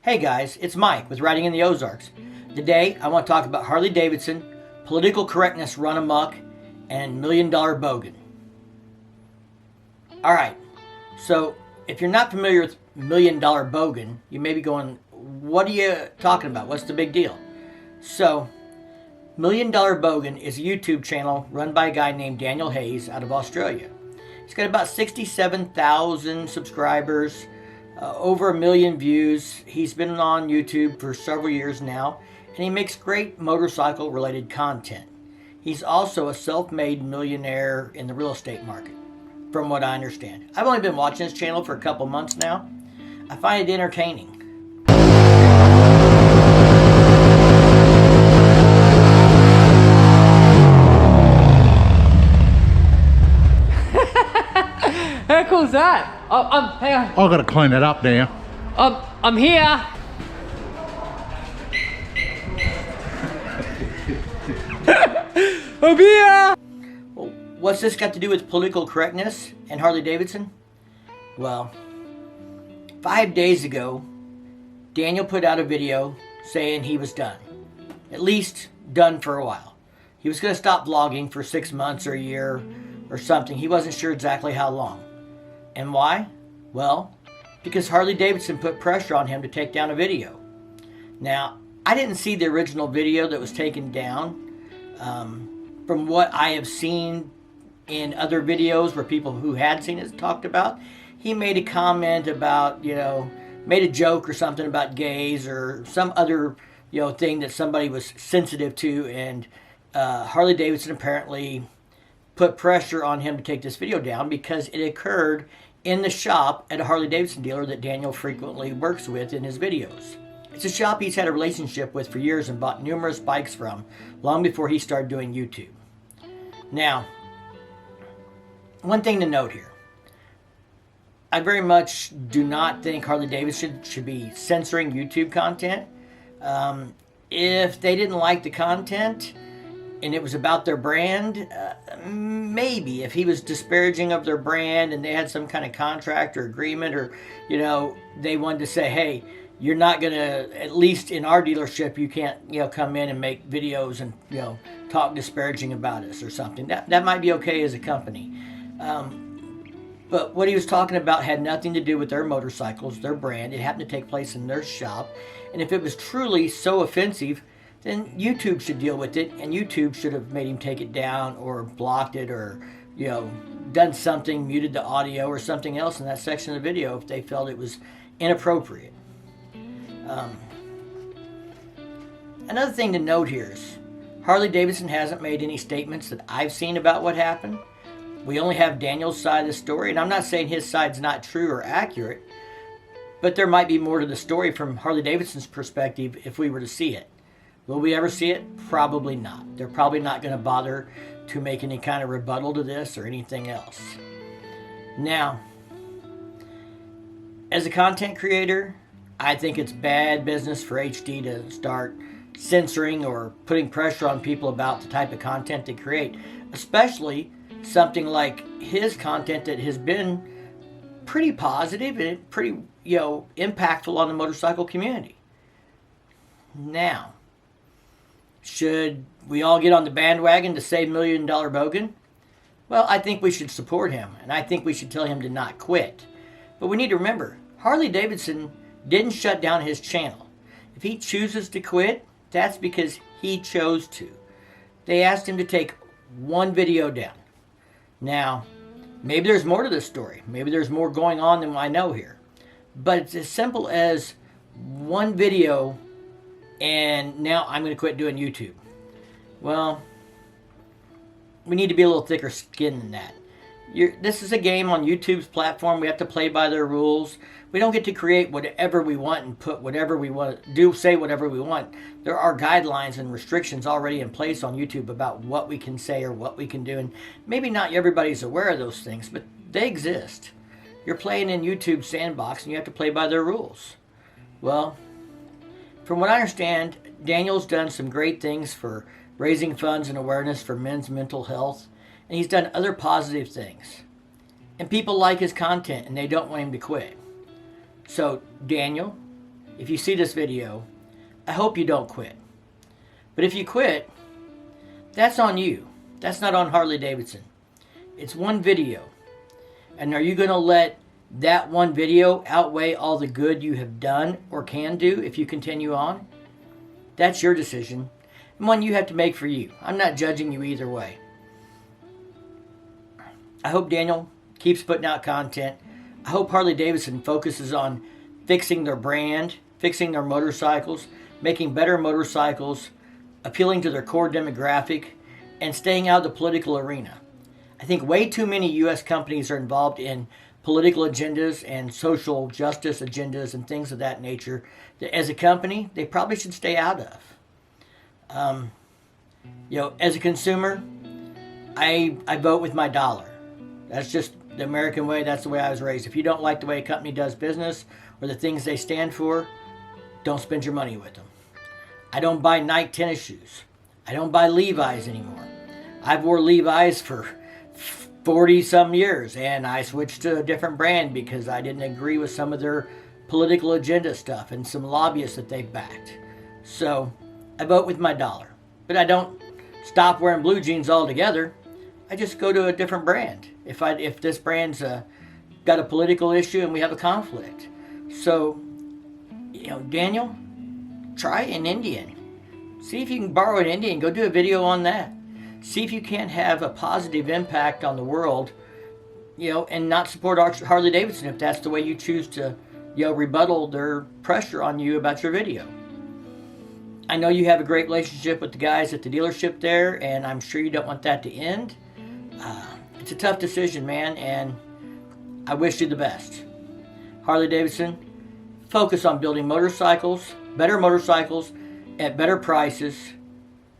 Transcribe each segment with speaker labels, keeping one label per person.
Speaker 1: Hey guys, it's Mike with Riding in the Ozarks. Today I want to talk about Harley Davidson, Political Correctness run amok, and Million Dollar Bogan. Alright, so if you're not familiar with Million Dollar Bogan, you may be going, what are you talking about? What's the big deal? So, Million Dollar Bogan is a YouTube channel run by a guy named Daniel Hayes out of Australia. He's got about 67,000 subscribers, over 1 million views. He's been on YouTube for several years now, and he makes great motorcycle related content. He's also a self-made millionaire in the real estate market, from what I understand. I've only been watching his channel for a couple months now. I find it entertaining.
Speaker 2: How cool is that? Hang on.
Speaker 3: I've got to clean it up now.
Speaker 2: I'm here. I'm here.
Speaker 1: Well, what's this got to do with political correctness and Harley Davidson? Well, 5 days ago, Daniel put out a video saying he was done. At least done for a while. He was going to stop vlogging for 6 months or a year or something. He wasn't sure exactly how long. And why? Well, because Harley Davidson put pressure on him to take down a video. Now, I didn't see the original video that was taken down. From what I have seen in other videos where people who had seen it talked about, he made a comment about, made a joke or something about gays or some other, thing that somebody was sensitive to, and Harley Davidson apparently put pressure on him to take this video down because it occurred in the shop at a Harley Davidson dealer that Daniel frequently works with in his videos. It's a shop he's had a relationship with for years and bought numerous bikes from long before he started doing YouTube. Now, one thing to note here. I very much do not think Harley Davidson should be censoring YouTube content. If they didn't like the content and it was about their brand, maybe if he was disparaging of their brand and they had some kind of contract or agreement, or they wanted to say, hey, you're not gonna, at least in our dealership, you can't come in and make videos and talk disparaging about us or something. That might be okay as a company, but what he was talking about had nothing to do with their motorcycles, their brand. It happened to take place in their shop, and if it was truly so offensive, then YouTube should deal with it, and YouTube should have made him take it down or blocked it or, done something, muted the audio or something else in that section of the video if they felt it was inappropriate. Another thing to note here is Harley Davidson hasn't made any statements that I've seen about what happened. We only have Daniel's side of the story, and I'm not saying his side's not true or accurate, but there might be more to the story from Harley Davidson's perspective if we were to see it. Will we ever see it? Probably not. They're probably not going to bother to make any kind of rebuttal to this or anything else. Now, as a content creator, I think it's bad business for HD to start censoring or putting pressure on people about the type of content they create, especially something like his content that has been pretty positive and pretty, impactful on the motorcycle community. Now, should we all get on the bandwagon to save Million Dollar Bogan? Well, I think we should support him, and I think we should tell him to not quit. But we need to remember, Harley Davidson didn't shut down his channel. If he chooses to quit, that's because he chose to. They asked him to take one video down. Now, maybe there's more to this story. Maybe there's more going on than I know here. But it's as simple as one video and now I'm going to quit doing YouTube. Well, we need to be a little thicker skinned than that. This is a game on YouTube's platform. We have to play by their rules. We don't get to create whatever we want and put whatever we want to do, say whatever we want. There are guidelines and restrictions already in place on YouTube about what we can say or what we can do. And maybe not everybody's aware of those things, but they exist. You're playing in YouTube's sandbox and you have to play by their rules. Well, from what I understand, Daniel's done some great things for raising funds and awareness for men's mental health, and he's done other positive things. And people like his content and they don't want him to quit. So, Daniel, if you see this video, I hope you don't quit. But if you quit, that's on you. That's not on Harley Davidson. It's one video. And are you going to let that one video outweigh all the good you have done or can do if you continue on? That's your decision, and one you have to make for you. I'm not judging you either way. I hope Daniel keeps putting out content. I hope Harley Davidson focuses on fixing their brand, fixing their motorcycles, making better motorcycles, appealing to their core demographic, and staying out of the political arena. I think way too many U.S. companies are involved in political agendas and social justice agendas and things of that nature that as a company, they probably should stay out of. As a consumer, I vote with my dollar. That's just the American way. That's the way I was raised. If you don't like the way a company does business or the things they stand for, don't spend your money with them. I don't buy Nike tennis shoes. I don't buy Levi's anymore. I've wore Levi's for 40-some years, and I switched to a different brand because I didn't agree with some of their political agenda stuff and some lobbyists that they've backed. So I vote with my dollar. But I don't stop wearing blue jeans altogether. I just go to a different brand if this brand's got a political issue and we have a conflict. So, Daniel, try an Indian. See if you can borrow an Indian. Go do a video on that. See if you can't have a positive impact on the world, and not support Harley Davidson if that's the way you choose to, rebuttal their pressure on you about your video. I know you have a great relationship with the guys at the dealership there, and I'm sure you don't want that to end. It's a tough decision, man, and I wish you the best. Harley Davidson, focus on building better motorcycles at better prices,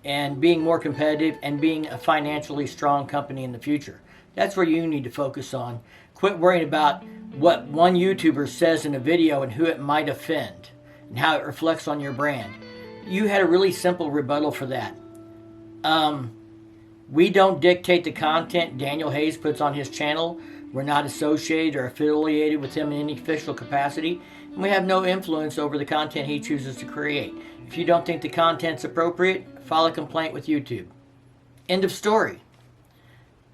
Speaker 1: and being more competitive and being a financially strong company in the future. That's where you need to focus on. Quit worrying about what one YouTuber says in a video and who it might offend and how it reflects on your brand. You had a really simple rebuttal for that. We don't dictate the content Daniel Hayes puts on his channel. We're not associated or affiliated with him in any official capacity. And we have no influence over the content he chooses to create. If you don't think the content's appropriate, file a complaint with YouTube. End of story.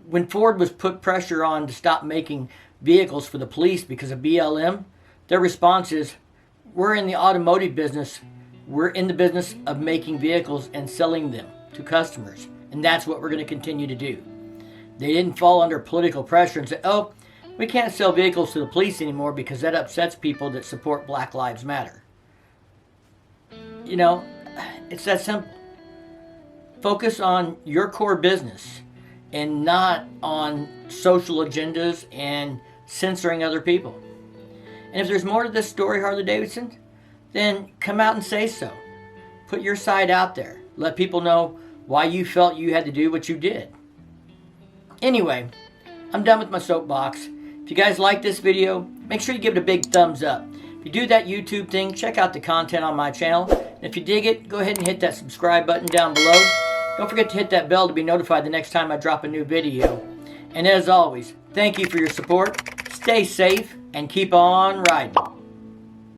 Speaker 1: When Ford was put pressure on to stop making vehicles for the police because of BLM, their response is, we're in the automotive business. We're in the business of making vehicles and selling them to customers. And that's what we're going to continue to do. They didn't fall under political pressure and say, we can't sell vehicles to the police anymore because that upsets people that support Black Lives Matter. It's that simple. Focus on your core business and not on social agendas and censoring other people. And if there's more to this story, Harley Davidson, then come out and say so. Put your side out there. Let people know why you felt you had to do what you did. Anyway, I'm done with my soapbox. If you guys like this video, make sure you give it a big thumbs up. If you do that YouTube thing, check out the content on my channel. And if you dig it, go ahead and hit that subscribe button down below. Don't forget to hit that bell to be notified the next time I drop a new video. And as always, thank you for your support. Stay safe and keep on riding.